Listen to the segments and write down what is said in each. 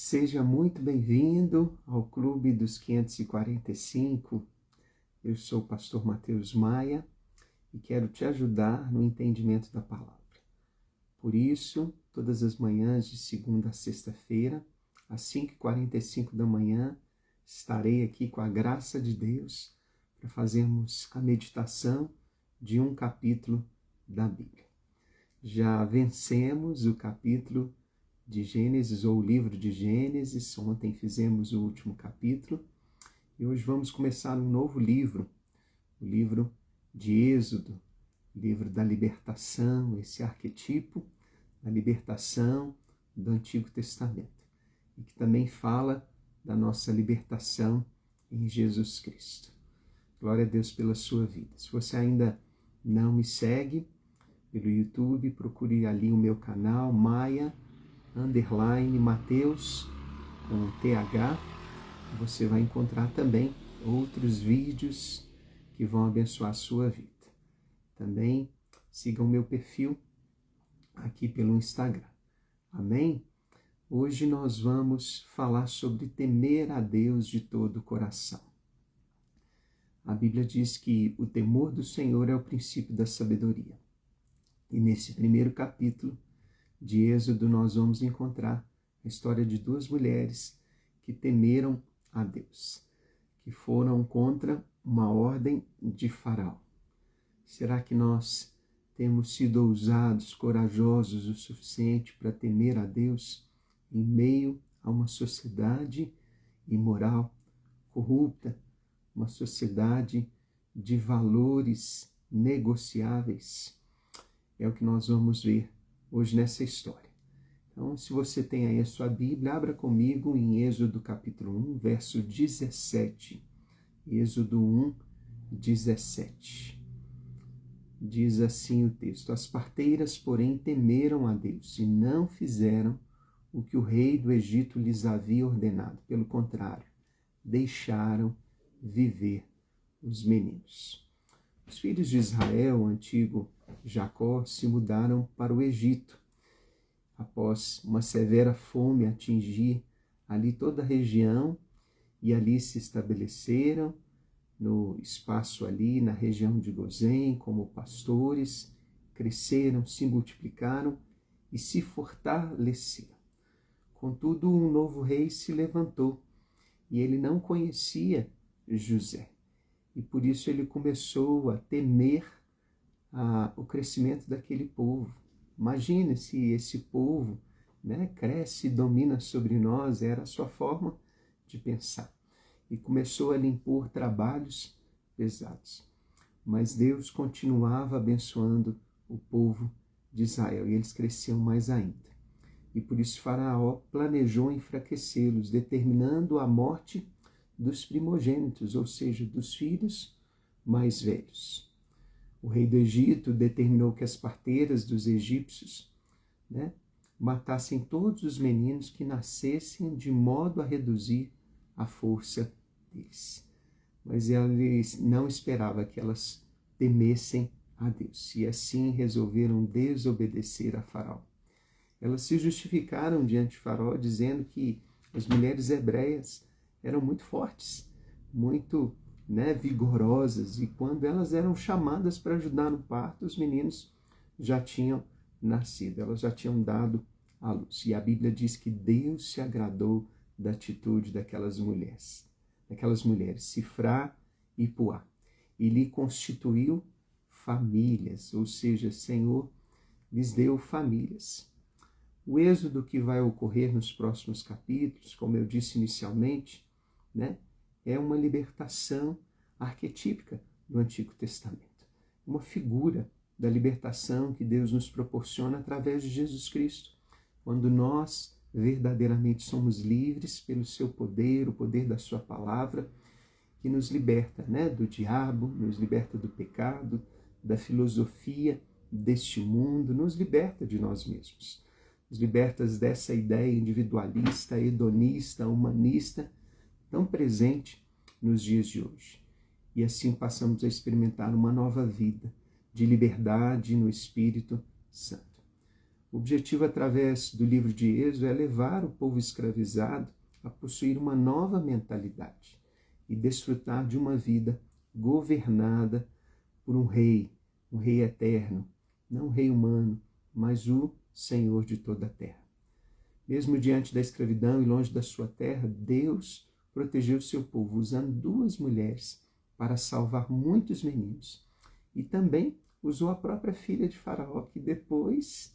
Seja muito bem-vindo ao Clube dos 545. Eu sou o pastor Mateus Maia e quero te ajudar no entendimento da palavra. Por isso, todas as manhãs de segunda a sexta-feira, às 5h45 da manhã, estarei aqui com a graça de Deus para fazermos a meditação de um capítulo da Bíblia. Já vencemos o capítulo de Gênesis, ou o livro de Gênesis. Ontem fizemos o último capítulo e hoje vamos começar um novo livro, o livro de Êxodo, livro da libertação, esse arquetipo da libertação do Antigo Testamento, e que também fala da nossa libertação em Jesus Cristo. Glória a Deus pela sua vida. Se você ainda não me segue pelo YouTube, procure ali o meu canal, Maia_Mateus, com TH. Você vai encontrar também outros vídeos que vão abençoar a sua vida. Também siga o meu perfil aqui pelo Instagram. Amém? Hoje nós vamos falar sobre temer a Deus de todo o coração. A Bíblia diz que o temor do Senhor é o princípio da sabedoria. E nesse primeiro capítulo de Êxodo nós vamos encontrar a história de duas mulheres que temeram a Deus, que foram contra uma ordem de Faraó. Será que nós temos sido ousados, corajosos o suficiente para temer a Deus em meio a uma sociedade imoral, corrupta, uma sociedade de valores negociáveis? É o que nós vamos ver hoje nessa história. Então, se você tem aí a sua Bíblia, abra comigo em Êxodo capítulo 1, verso 17. Êxodo 1, 17. Diz assim o texto: As parteiras, porém, temeram a Deus e não fizeram o que o rei do Egito lhes havia ordenado. Pelo contrário, deixaram viver os meninos. Os filhos de Israel, o antigo Jacó, se mudaram para o Egito, após uma severa fome atingir ali toda a região, e ali se estabeleceram no espaço ali, na região de Gozém, como pastores, cresceram, se multiplicaram e se fortaleceram. Contudo, um novo rei se levantou e ele não conhecia José. E por isso ele começou a temer o crescimento daquele povo. Imagine se esse povo cresce e domina sobre nós, era a sua forma de pensar. E começou a lhe impor trabalhos pesados. Mas Deus continuava abençoando o povo de Israel e eles cresciam mais ainda. E por isso Faraó planejou enfraquecê-los, determinando a morte dos primogênitos, ou seja, dos filhos mais velhos. O rei do Egito determinou que as parteiras dos egípcios matassem todos os meninos que nascessem, de modo a reduzir a força deles. Mas ele não esperava que elas temessem a Deus, e assim resolveram desobedecer a Faraó. Elas se justificaram diante de Faraó, dizendo que as mulheres hebreias eram muito fortes, muito vigorosas, e quando elas eram chamadas para ajudar no parto, os meninos já tinham nascido, elas já tinham dado à luz. E a Bíblia diz que Deus se agradou da atitude daquelas mulheres, Sifrá e Puá, e lhe constituiu famílias, ou seja, o Senhor lhes deu famílias. O êxodo que vai ocorrer nos próximos capítulos, como eu disse inicialmente, é uma libertação arquetípica do Antigo Testamento. Uma figura da libertação que Deus nos proporciona através de Jesus Cristo. Quando nós verdadeiramente somos livres pelo seu poder, o poder da sua palavra, que nos liberta do diabo, nos liberta do pecado, da filosofia deste mundo, nos liberta de nós mesmos. Nos liberta dessa ideia individualista, hedonista, humanista, tão presente nos dias de hoje. E assim passamos a experimentar uma nova vida de liberdade no Espírito Santo. O objetivo através do livro de Êxodo é levar o povo escravizado a possuir uma nova mentalidade e desfrutar de uma vida governada por um rei eterno, não um rei humano, mas o Senhor de toda a terra. Mesmo diante da escravidão e longe da sua terra, Deus protegeu o seu povo usando 2 mulheres para salvar muitos meninos. E também usou a própria filha de Faraó, que depois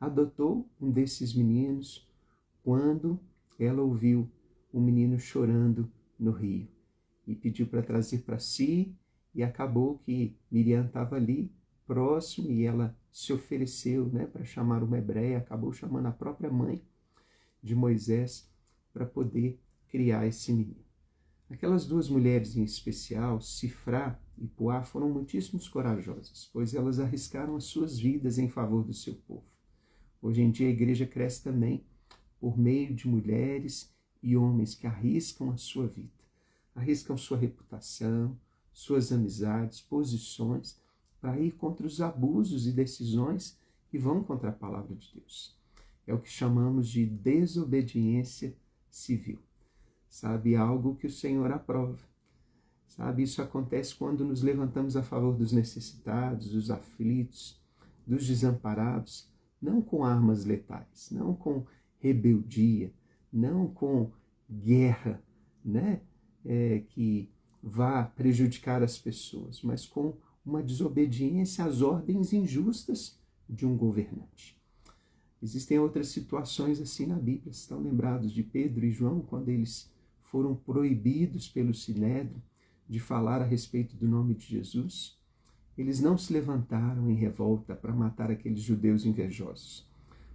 adotou um desses meninos quando ela ouviu o menino chorando no rio e pediu para trazer para si, e acabou que Miriam estava ali próximo e ela se ofereceu, para chamar uma hebreia, acabou chamando a própria mãe de Moisés para poder criar esse menino. Aquelas 2 mulheres em especial, Sifrá e Puá, foram muitíssimos corajosas, pois elas arriscaram as suas vidas em favor do seu povo. Hoje em dia a igreja cresce também por meio de mulheres e homens que arriscam a sua vida, arriscam sua reputação, suas amizades, posições, para ir contra os abusos e decisões que vão contra a palavra de Deus. É o que chamamos de desobediência civil. Sabe, algo que o Senhor aprova. Sabe, isso acontece quando nos levantamos a favor dos necessitados, dos aflitos, dos desamparados, não com armas letais, não com rebeldia, não com guerra, que vá prejudicar as pessoas, mas com uma desobediência às ordens injustas de um governante. Existem outras situações assim na Bíblia. Estão lembrados de Pedro e João, quando eles foram proibidos pelo Sinédrio de falar a respeito do nome de Jesus? Eles não se levantaram em revolta para matar aqueles judeus invejosos,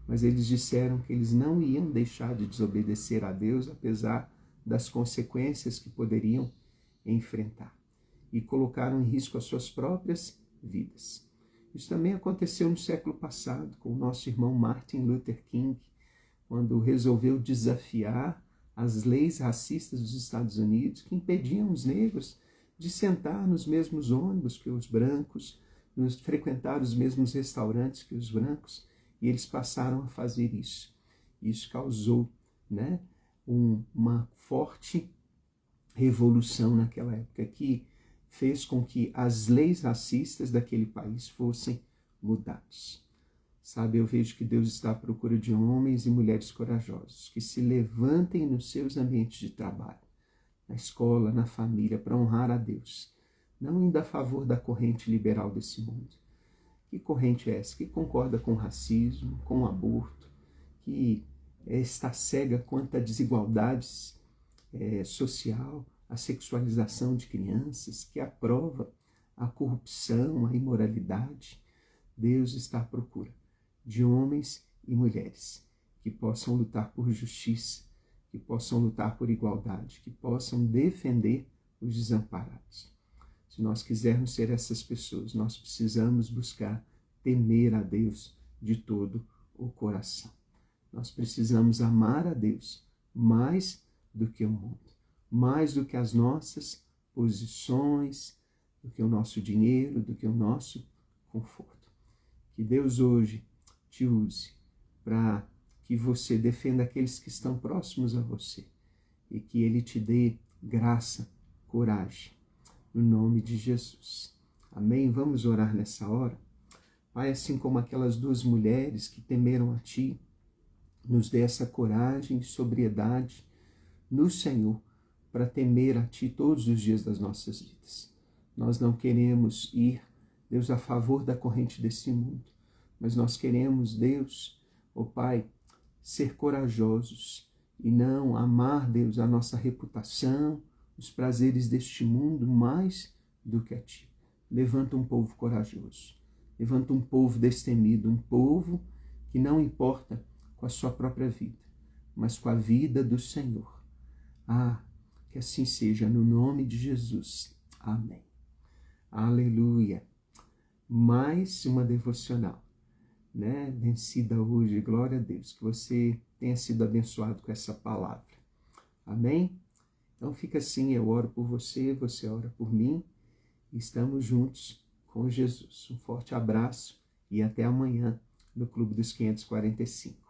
mas eles disseram que eles não iam deixar de desobedecer a Deus, apesar das consequências que poderiam enfrentar, e colocaram em risco as suas próprias vidas. Isso também aconteceu no século passado com o nosso irmão Martin Luther King, quando resolveu desafiar as leis racistas dos Estados Unidos que impediam os negros de sentar nos mesmos ônibus que os brancos, de frequentar os mesmos restaurantes que os brancos, e eles passaram a fazer isso. Isso causou uma forte revolução naquela época, que fez com que as leis racistas daquele país fossem mudadas. Sabe, eu vejo que Deus está à procura de homens e mulheres corajosos, que se levantem nos seus ambientes de trabalho, na escola, na família, para honrar a Deus, não indo a favor da corrente liberal desse mundo. Que corrente é essa? Que concorda com o racismo, com o aborto, que está cega quanto à desigualdade social, a sexualização de crianças, que aprova a corrupção, a imoralidade. Deus está à procura de homens e mulheres que possam lutar por justiça, que possam lutar por igualdade, que possam defender os desamparados. Se nós quisermos ser essas pessoas, nós precisamos buscar temer a Deus de todo o coração. Nós precisamos amar a Deus mais do que o mundo, mais do que as nossas posições, do que o nosso dinheiro, do que o nosso conforto. Que Deus hoje te use para que você defenda aqueles que estão próximos a você e que Ele te dê graça, coragem, no nome de Jesus. Amém? Vamos orar nessa hora? Pai, assim como aquelas 2 mulheres que temeram a Ti, nos dê essa coragem e sobriedade no Senhor para temer a Ti todos os dias das nossas vidas. Nós não queremos ir, Deus, a favor da corrente desse mundo, mas nós queremos, Deus, Pai, ser corajosos e não amar, Deus, a nossa reputação, os prazeres deste mundo mais do que a Ti. Levanta um povo corajoso, levanta um povo destemido, um povo que não importa com a sua própria vida, mas com a vida do Senhor. Que assim seja, no nome de Jesus. Amém. Aleluia. Mais uma devocional, vencida hoje, glória a Deus, que você tenha sido abençoado com essa palavra. Amém? Então fica assim, eu oro por você, você ora por mim, e estamos juntos com Jesus. Um forte abraço e até amanhã, no Clube dos 545.